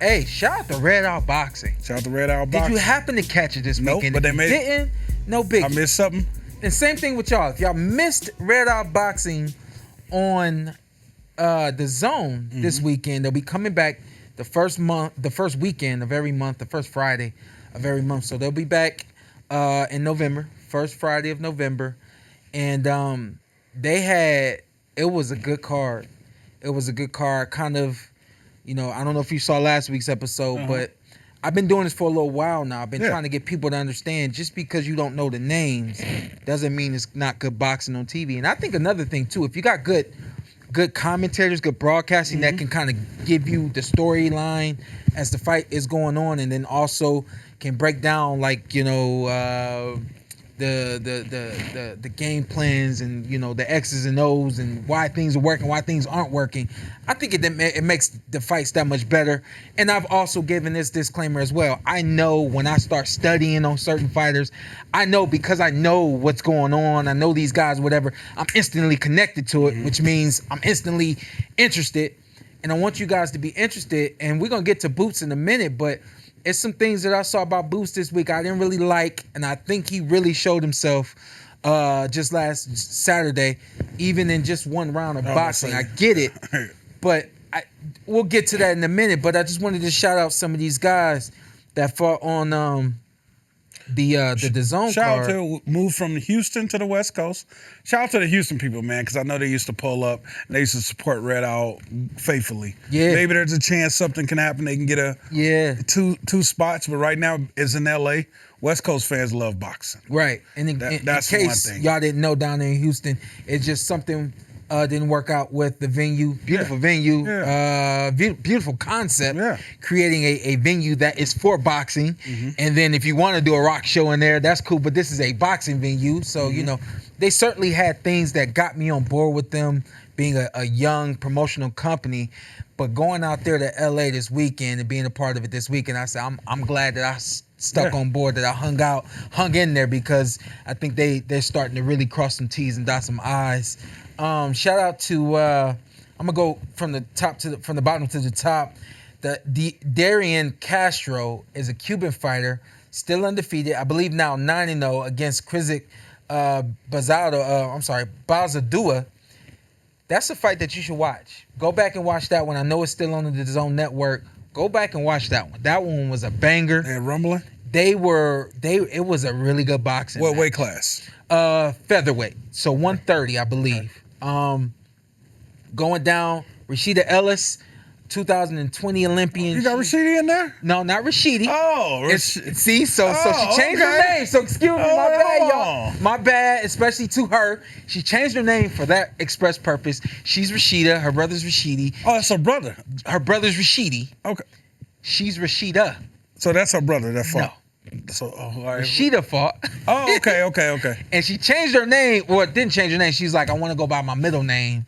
Hey, shout out to Red Out Boxing. Shout out to Red Out Boxing. Did you happen to catch it this weekend? But they made didn't. No big. I missed something. And same thing with y'all. If y'all missed Red Out Boxing on the Zone this weekend, they'll be coming back the first weekend of every month, the first Friday of every month. So they'll be back in November, first Friday of November, and it was a good card. It was a good card. Kind of, I don't know if you saw last week's episode, but I've been doing this for a little while now. I've been trying to get people to understand just because you don't know the names doesn't mean it's not good boxing on TV. And I think another thing too, if you got good commentators, good broadcasting that can kind of give you the storyline as the fight is going on, and then also can break down the game plans and the X's and O's and why things are working, why things aren't working. I think it makes the fights that much better. And I've also given this disclaimer as well. I know when I start studying on certain fighters, I know because I know what's going on, I know these guys, whatever, I'm instantly connected to it, which means I'm instantly interested. And I want you guys to be interested. And we're going to get to Boots in a minute, but it's some things that I saw about Boots this week I didn't really like, and I think he really showed himself just last Saturday, even in just one round of boxing. I get it, but we'll get to that in a minute. But I just wanted to shout out some of these guys that fought on the Zone Shout card. out to move from Houston to the West Coast. Shout out to the Houston people, man, because I know they used to pull up and they used to support Red Out faithfully. Yeah. Maybe there's a chance something can happen. They can get two spots, but right now it's in LA. West Coast fans love boxing. Right. And in that's case one thing. Y'all didn't know, down there in Houston, it's just something didn't work out with the venue. Beautiful venue. Beautiful concept. Yeah. Creating a venue that is for boxing. And then if you want to do a rock show in there, that's cool. But this is a boxing venue. So, they certainly had things that got me on board with them being a young promotional company. But going out there to LA this weekend and being a part of it this weekend, I said, I'm glad that I stuck on board, that I hung in there, because I think they're starting to really cross some T's and dot some I's. Shout out to I'm gonna go from the bottom to the top. The Darian Castro is a Cuban fighter, still undefeated. I believe now 9-0 against Krizik Bazadua. That's a fight that you should watch. Go back and watch that one. I know it's still on the Zone Network. Go back and watch that one. That one was a banger. And rumbling? It was a really good boxing. What weight class? Featherweight. So 130, I believe. Going down, Rashida Ellis, 2020 Olympian. You got Rashidi in there? No, not Rashidi. Oh, see, so she changed her name. So excuse me, my bad, y'all. My bad, especially to her. She changed her name for that express purpose. She's Rashida. Her brother's Rashidi. Oh, that's her brother. Her brother's Rashidi. Okay. She's Rashida. So that's her brother that fought. No. So right. Rashida fought. Oh, okay. And she changed her name. Well, didn't change her name. She's like, I want to go by my middle name.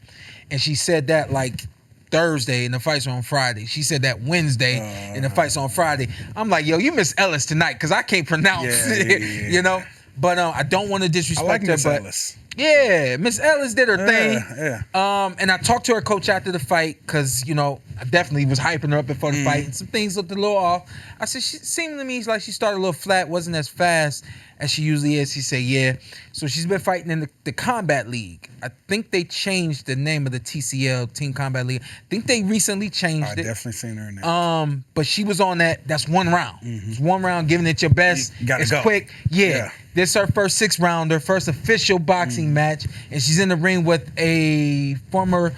And she said that like Thursday and the fight's on Friday. She said that Wednesday and the fight's on Friday. I'm like, yo, you Miss Ellis tonight because I can't pronounce it, But I don't want to disrespect her. Miss Ellis. Yeah, Miss Ellis did her thing. Yeah. And I talked to her coach after the fight because, I definitely was hyping her up before the fight. And some things looked a little off. I said, she seemed to me like she started a little flat, wasn't as fast as she usually is. She said, yeah. So she's been fighting in the Combat League. I think they changed the name of the TCL, Team Combat League. I think they recently changed it. I definitely seen her in there. But she was on that's one round. It's one round, giving it your best. It's quick. Yeah. This is her first 6-rounder, first official boxing match. And she's in the ring with a former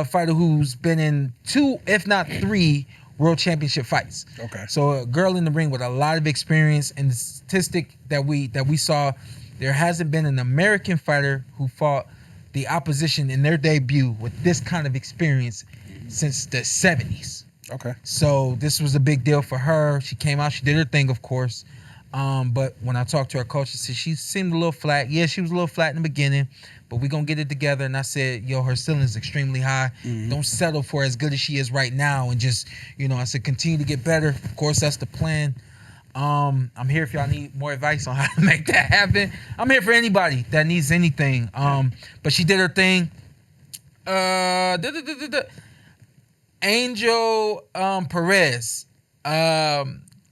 fighter who's been in 2, if not 3, world championship fights. Okay. So a girl in the ring with a lot of experience. And the statistic that we saw, there hasn't been an American fighter who fought the opposition in their debut with this kind of experience since the 70s. Okay. So this was a big deal for her. She came out, she did her thing, of course. But when I talked to her coach, she said she seemed a little flat. Yeah, she was a little flat in the beginning, but we're going to get it together. And I said, yo, her ceiling is extremely high. Don't settle for as good as she is right now. And just, I said, continue to get better. Of course, that's the plan. I'm here if y'all need more advice on how to make that happen. I'm here for anybody that needs anything. But she did her thing. Angel Perez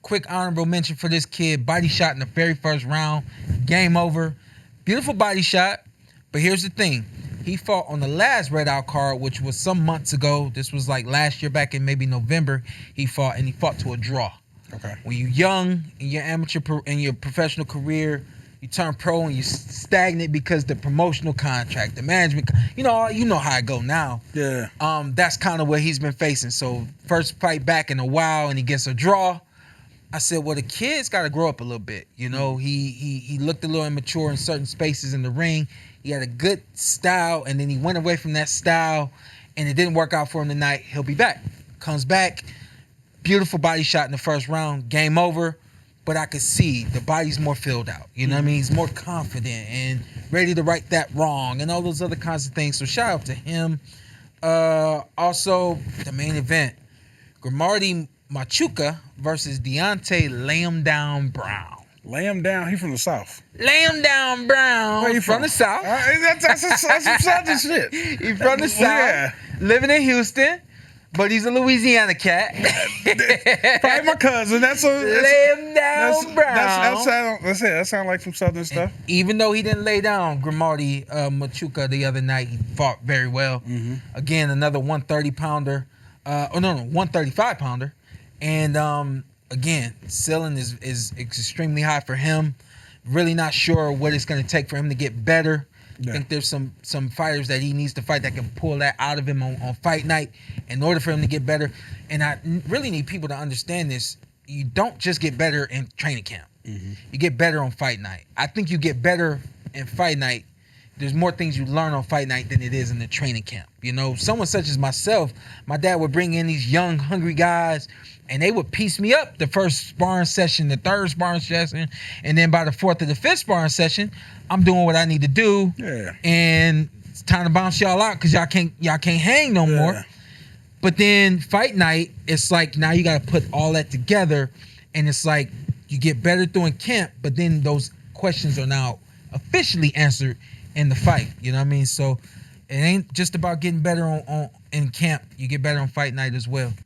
Quick honorable mention for this kid. Body shot in the very first round. Game over. Beautiful body shot. But here's the thing. He fought on the last Red Out card, which was some months ago. This was like last year, back in maybe November. He fought to a draw. Okay. When you're young in your in your professional career, you turn pro and you're stagnant because the promotional contract, the management, you know how it go now. Yeah. That's kind of what he's been facing. So first fight back in a while, and he gets a draw. I said, well, the kid's got to grow up a little bit. You know, he looked a little immature in certain spaces in the ring. He had a good style, and then he went away from that style, and it didn't work out for him tonight. He'll be back. Comes back. Beautiful body shot in the first round. Game over. But I could see the body's more filled out. You know what I mean? He's more confident and ready to right that wrong and all those other kinds of things. So shout out to him. Also, the main event. Grimaldi Machuca versus Deontay Lamb Down Brown. Lamb Down, he from the South. Lamb Down Brown. Where you from the South. That's some Southern shit. He's from the South. Living in Houston. But he's a Louisiana cat. Probably my cousin. Lay him down, Brown. That sounds like some Southern stuff. And even though he didn't lay down Grimaldi Machuca the other night, he fought very well. Mm-hmm. Again, another 130-pounder. 135-pounder. And again, ceiling is extremely high for him. Really not sure what it's going to take for him to get better. Yeah. I think there's some fighters that he needs to fight that can pull that out of him on fight night in order for him to get better. And I really need people to understand this. You don't just get better in training camp. Mm-hmm. You get better on fight night. I think you get better in fight night. There's more things you learn on fight night than it is in the training camp. You know, someone such as myself, my dad would bring in these young, hungry guys, and they would piece me up the first sparring session, the third sparring session, and then by the fourth or the fifth sparring session, I'm doing what I need to do. Yeah. And it's time to bounce y'all out because y'all can't hang no more. But then fight night, it's like now you got to put all that together, and it's like you get better doing camp, but then those questions are now officially answered in the fight. You know what I mean? So it ain't just about getting better on in camp. You get better on fight night as well.